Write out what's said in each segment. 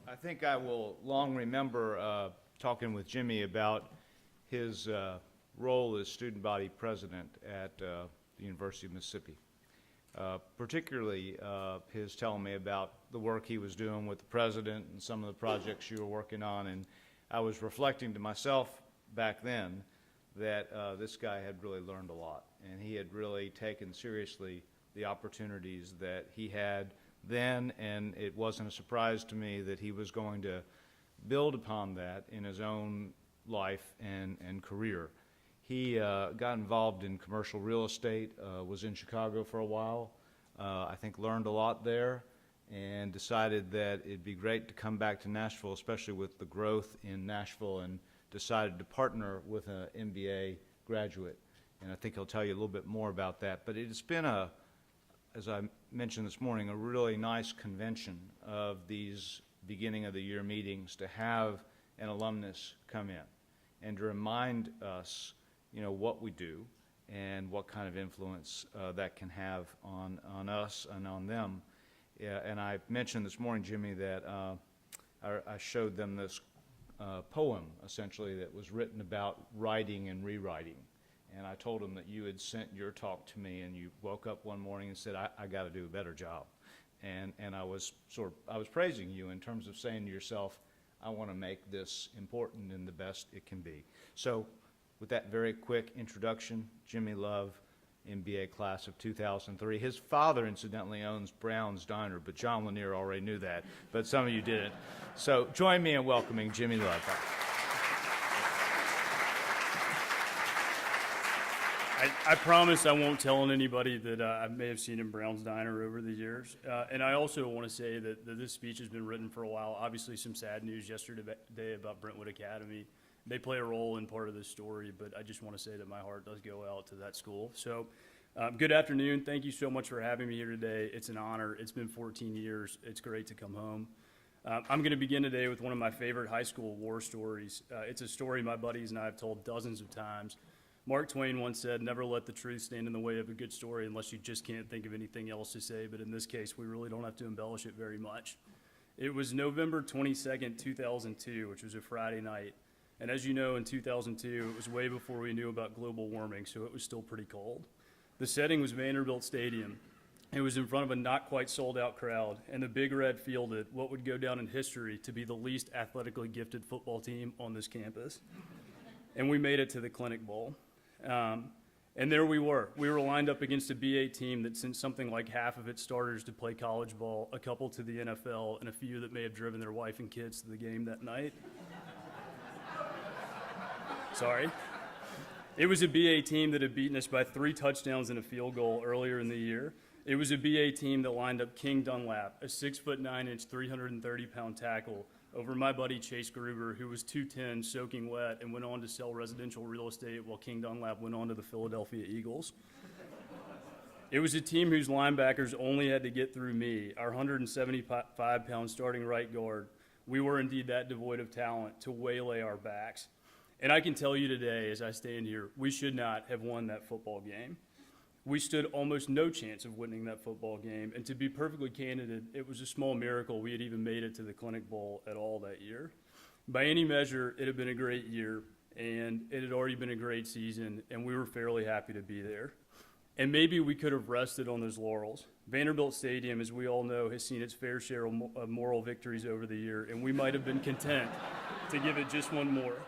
I think I will long remember talking with Jimmy about his role as student body president at the University of Mississippi. Particularly his telling me about the work he was doing with the president and some of the projects you were working on. And I was reflecting to myself back then that this guy had really learned a lot, and he had really taken seriously the opportunities that he had then, and it wasn't a surprise to me that he was going to build upon that in his own life and career. He got involved in commercial real estate, was in Chicago for a while, I think learned a lot there, and decided that it'd be great to come back to Nashville, especially with the growth in Nashville, and decided to partner with an MBA graduate. And I think he'll tell you a little bit more about that. But it's been as I mentioned this morning, a really nice convention of these beginning of the year meetings to have an alumnus come in and to remind us, what we do and what kind of influence that can have on us and on them. Yeah, and I mentioned this morning, Jimmy, that I showed them this poem, essentially, that was written about writing and rewriting. And I told them that you had sent your talk to me, and you woke up one morning and said, I got to do a better job. And I was praising you in terms of saying to yourself, I want to make this important and the best it can be. So with that very quick introduction, Jimmy Love, MBA class of 2003. His father, incidentally, owns Brown's Diner, but John Lanier already knew that, but some of you didn't. So join me in welcoming Jimmy Love. I promise I won't tell anybody that I may have seen in Brown's Diner over the years. And I also want to say that this speech has been written for a while. Obviously, some sad news yesterday about Brentwood Academy. They play a role in part of this story, but I just want to say that my heart does go out to that school. So good afternoon. Thank you so much for having me here today. It's an honor. It's been 14 years. It's great to come home. I'm going to begin today with one of my favorite high school war stories. It's a story my buddies and I have told dozens of times. Mark Twain once said, never let the truth stand in the way of a good story unless you just can't think of anything else to say, but in this case, we really don't have to embellish it very much. It was November 22nd, 2002, which was a Friday night, and as you know, in 2002, it was way before we knew about global warming, so it was still pretty cold. The setting was Vanderbilt Stadium. It was in front of a not quite sold out crowd, and the Big Red fielded what would go down in history to be the least athletically gifted football team on this campus. And we made it to the Clinic Bowl. And there we were. We were lined up against a B8 team that sent something like half of its starters to play college ball, a couple to the NFL, and a few that may have driven their wife and kids to the game that night. Sorry. It was a BA team that had beaten us by 3 touchdowns and a field goal earlier in the year. It was a BA team that lined up King Dunlap, a 6'9", 330-pound tackle, over my buddy Chase Gruber, who was 210, soaking wet, and went on to sell residential real estate while King Dunlap went on to the Philadelphia Eagles. It was a team whose linebackers only had to get through me, our 175-pound starting right guard. We were indeed that devoid of talent to waylay our backs. And I can tell you today, as I stand here, we should not have won that football game. We stood almost no chance of winning that football game, and to be perfectly candid, it was a small miracle we had even made it to the Clinic Bowl at all that year. By any measure, it had been a great year, and it had already been a great season, and we were fairly happy to be there. And maybe we could have rested on those laurels. Vanderbilt Stadium, as we all know, has seen its fair share of moral victories over the year, and we might have been content to give it just one more.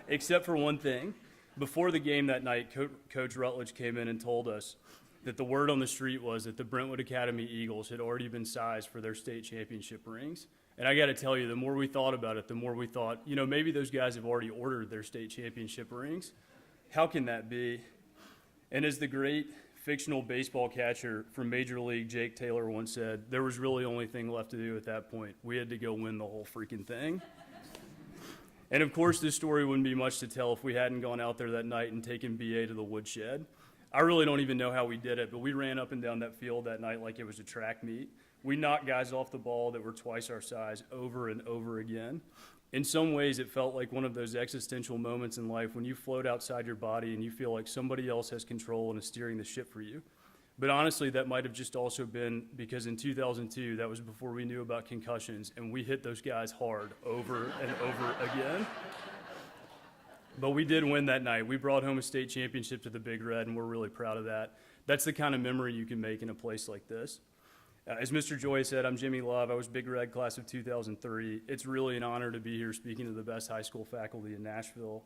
Except for one thing. Before the game that night, Coach Rutledge came in and told us that the word on the street was that the Brentwood Academy Eagles had already been sized for their state championship rings. And I got to tell you, the more we thought about it, the more we thought, maybe those guys have already ordered their state championship rings. How can that be? And as the great fictional baseball catcher from Major League, Jake Taylor, once said, there was really only thing left to do at that point. We had to go win the whole freaking thing. And of course, this story wouldn't be much to tell if we hadn't gone out there that night and taken BA to the woodshed. I really don't even know how we did it, but we ran up and down that field that night like it was a track meet. We knocked guys off the ball that were twice our size over and over again. In some ways, it felt like one of those existential moments in life when you float outside your body and you feel like somebody else has control and is steering the ship for you. But honestly, that might have just also been because in 2002, that was before we knew about concussions, and we hit those guys hard over and over again. But we did win that night. We brought home a state championship to the Big Red, and we're really proud of that. That's the kind of memory you can make in a place like this. As Mr. Joy said, I'm Jimmy Love. I was Big Red class of 2003. It's really an honor to be here speaking to the best high school faculty in Nashville.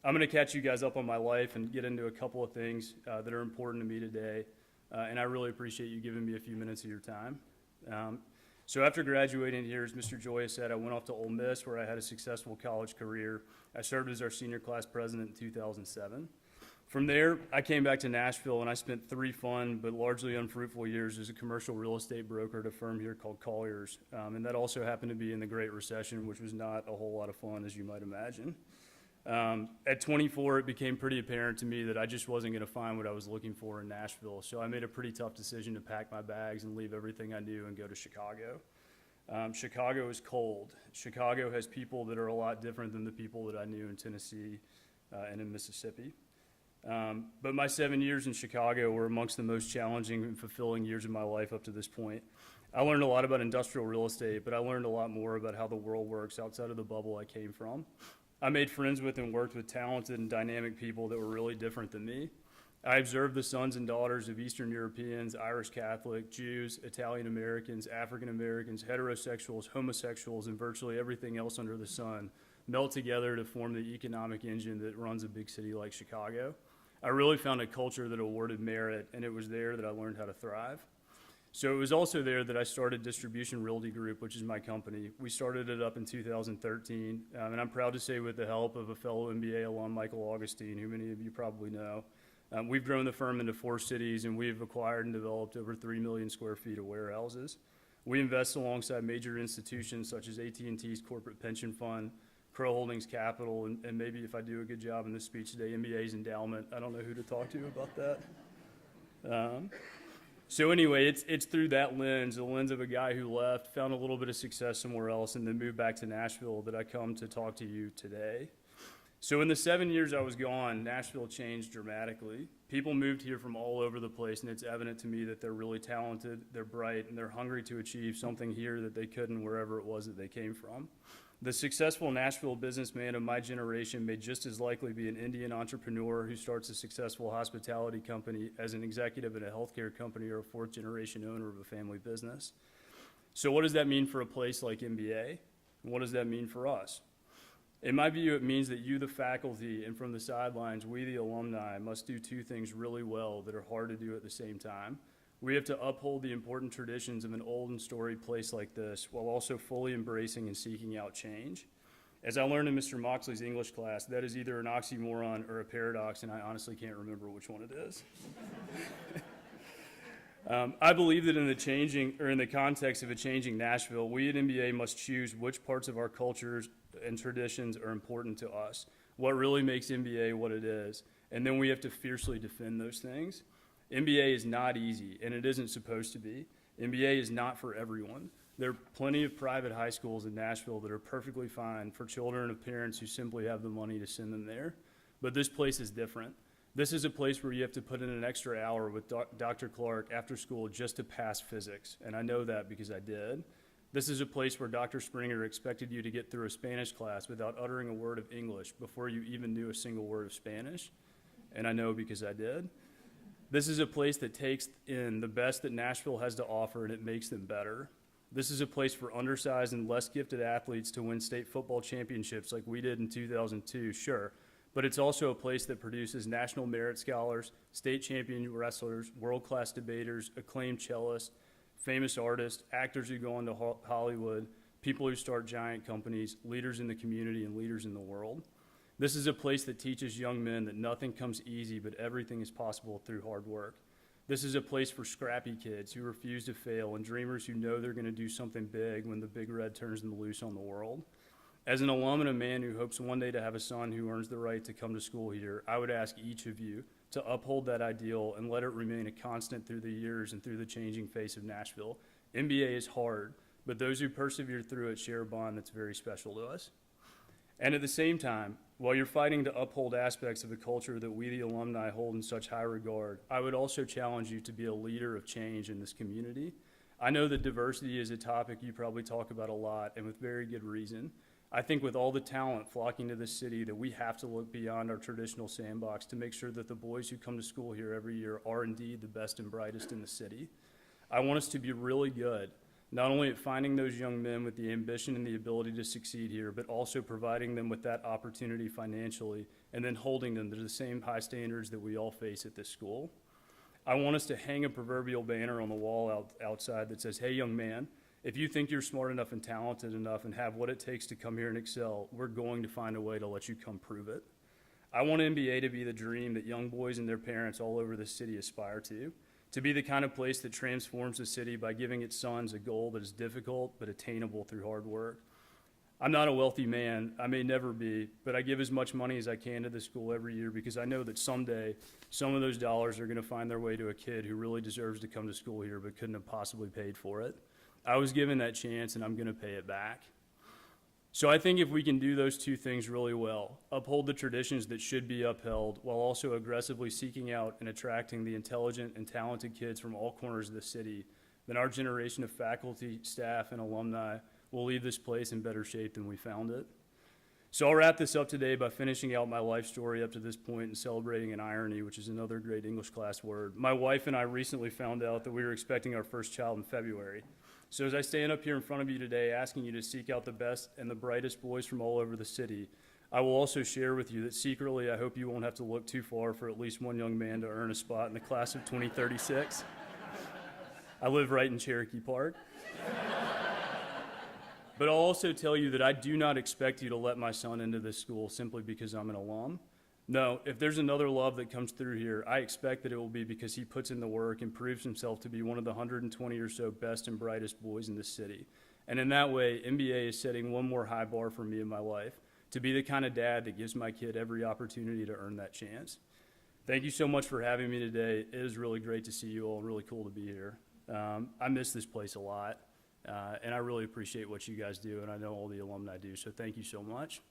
I'm going to catch you guys up on my life and get into a couple of things that are important to me today. And I really appreciate you giving me a few minutes of your time. So after graduating here, as Mr. Joy said, I went off to Ole Miss where I had a successful college career. I served as our senior class president in 2007. From there, I came back to Nashville and I spent 3 fun but largely unfruitful years as a commercial real estate broker at a firm here called Colliers. And that also happened to be in the Great Recession, which was not a whole lot of fun, as you might imagine. At 24, it became pretty apparent to me that I just wasn't going to find what I was looking for in Nashville. So I made a pretty tough decision to pack my bags and leave everything I knew and go to Chicago. Chicago is cold. Chicago has people that are a lot different than the people that I knew in Tennessee and in Mississippi. But my 7 years in Chicago were amongst the most challenging and fulfilling years of my life up to this point. I learned a lot about industrial real estate, but I learned a lot more about how the world works outside of the bubble I came from. I made friends with and worked with talented and dynamic people that were really different than me. I observed the sons and daughters of Eastern Europeans, Irish Catholic, Jews, Italian Americans, African Americans, heterosexuals, homosexuals, and virtually everything else under the sun melt together to form the economic engine that runs a big city like Chicago. I really found a culture that awarded merit, and it was there that I learned how to thrive. So it was also there that I started Distribution Realty Group, which is my company. We started it up in 2013, and I'm proud to say with the help of a fellow MBA alum, Michael Augustine, who many of you probably know. We've grown the firm into 4 cities, and we've acquired and developed over 3 million square feet of warehouses. We invest alongside major institutions such as AT&T's Corporate Pension Fund, Crow Holdings Capital, and maybe if I do a good job in this speech today, MBA's Endowment. I don't know who to talk to about that. So anyway, it's through that lens, the lens of a guy who left, found a little bit of success somewhere else, and then moved back to Nashville that I come to talk to you today. So in the 7 years I was gone, Nashville changed dramatically. People moved here from all over the place, and it's evident to me that they're really talented, they're bright, and they're hungry to achieve something here that they couldn't wherever it was that they came from. The successful Nashville businessman of my generation may just as likely be an Indian entrepreneur who starts a successful hospitality company as an executive at a healthcare company or a 4th-generation owner of a family business. So what does that mean for a place like MBA? And what does that mean for us? In my view, it means that you, the faculty, and from the sidelines, we, the alumni, must do 2 things really well that are hard to do at the same time. We have to uphold the important traditions of an old and storied place like this while also fully embracing and seeking out change. As I learned in Mr. Moxley's English class, that is either an oxymoron or a paradox, and I honestly can't remember which one it is. I believe that in the context of a changing Nashville, we at MBA must choose which parts of our cultures and traditions are important to us, what really makes MBA what it is, and then we have to fiercely defend those things. MBA is not easy, and it isn't supposed to be. MBA is not for everyone. There are plenty of private high schools in Nashville that are perfectly fine for children of parents who simply have the money to send them there. But this place is different. This is a place where you have to put in an extra hour with Dr. Clark after school just to pass physics, and I know that because I did. This is a place where Dr. Springer expected you to get through a Spanish class without uttering a word of English before you even knew a single word of Spanish, and I know because I did. This is a place that takes in the best that Nashville has to offer and it makes them better. This is a place for undersized and less gifted athletes to win state football championships like we did in 2002, sure. But it's also a place that produces national merit scholars, state champion wrestlers, world-class debaters, acclaimed cellists, famous artists, actors who go into Hollywood, people who start giant companies, leaders in the community, and leaders in the world. This is a place that teaches young men that nothing comes easy, but everything is possible through hard work. This is a place for scrappy kids who refuse to fail and dreamers who know they're going to do something big when the Big Red turns them loose on the world. As an alum and a man who hopes one day to have a son who earns the right to come to school here, I would ask each of you to uphold that ideal and let it remain a constant through the years and through the changing face of Nashville. MBA is hard, but those who persevere through it share a bond that's very special to us. And at the same time, While you're fighting to uphold aspects of a culture that we, the alumni, hold in such high regard, I would also challenge you to be a leader of change in this community. I know that diversity is a topic you probably talk about a lot, and with very good reason. I think with all the talent flocking to this city that we have to look beyond our traditional sandbox to make sure that the boys who come to school here every year are indeed the best and brightest in the city. I want us to be really good, not only at finding those young men with the ambition and the ability to succeed here, but also providing them with that opportunity financially and then holding them to the same high standards that we all face at this school. I want us to hang a proverbial banner on the wall outside that says, "Hey, young man, if you think you're smart enough and talented enough and have what it takes to come here and excel, we're going to find a way to let you come prove it." I want MBA to be the dream that young boys and their parents all over the city aspire to be the kind of place that transforms the city by giving its sons a goal that is difficult but attainable through hard work. I'm not a wealthy man, I may never be, but I give as much money as I can to the school every year because I know that someday some of those dollars are gonna find their way to a kid who really deserves to come to school here but couldn't have possibly paid for it. I was given that chance and I'm gonna pay it back. So I think if we can do those two things really well, uphold the traditions that should be upheld while also aggressively seeking out and attracting the intelligent and talented kids from all corners of the city, then our generation of faculty, staff, and alumni will leave this place in better shape than we found it. So I'll wrap this up today by finishing out my life story up to this point and celebrating an irony, which is another great English class word. My wife and I recently found out that we were expecting our first child in February. So as I stand up here in front of you today asking you to seek out the best and the brightest boys from all over the city, I will also share with you that secretly I hope you won't have to look too far for at least one young man to earn a spot in the class of 2036. I live right in Cherokee Park. But I'll also tell you that I do not expect you to let my son into this school simply because I'm an alum. No, if there's another love that comes through here, I expect that it will be because he puts in the work and proves himself to be one of the 120 or so best and brightest boys in this city. And in that way, MBA is setting one more high bar for me in my life, to be the kind of dad that gives my kid every opportunity to earn that chance. Thank you so much for having me today. It is really great to see you all, really cool to be here. I miss this place a lot, and I really appreciate what you guys do, and I know all the alumni do, so thank you so much.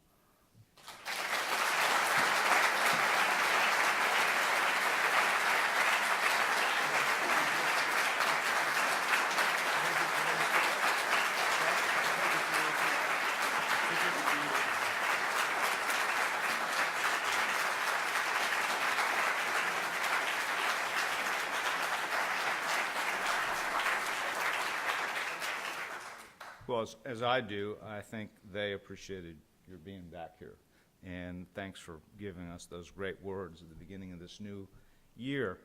Well, as I do, I think they appreciated your being back here. And thanks for giving us those great words at the beginning of this new year.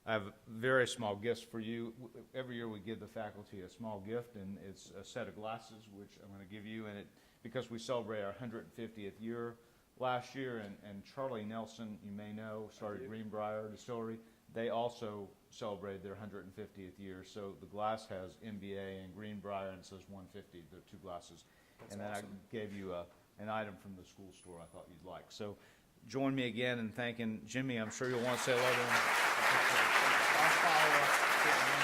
I have very small gifts for you. Every year we give the faculty a small gift, and it's a set of glasses, which I'm going to give you. And because we celebrate our 150th year last year, and Charlie Nelson, you may know, started Greenbrier Distillery. They also celebrated their 150th year, so the glass has MBA and Greenbrier, and it says 150, the two glasses. That's and then awesome. I gave you an item from the school store I thought you'd like. So join me again in thanking Jimmy. I'm sure you'll want to say hello to him. I'll follow up.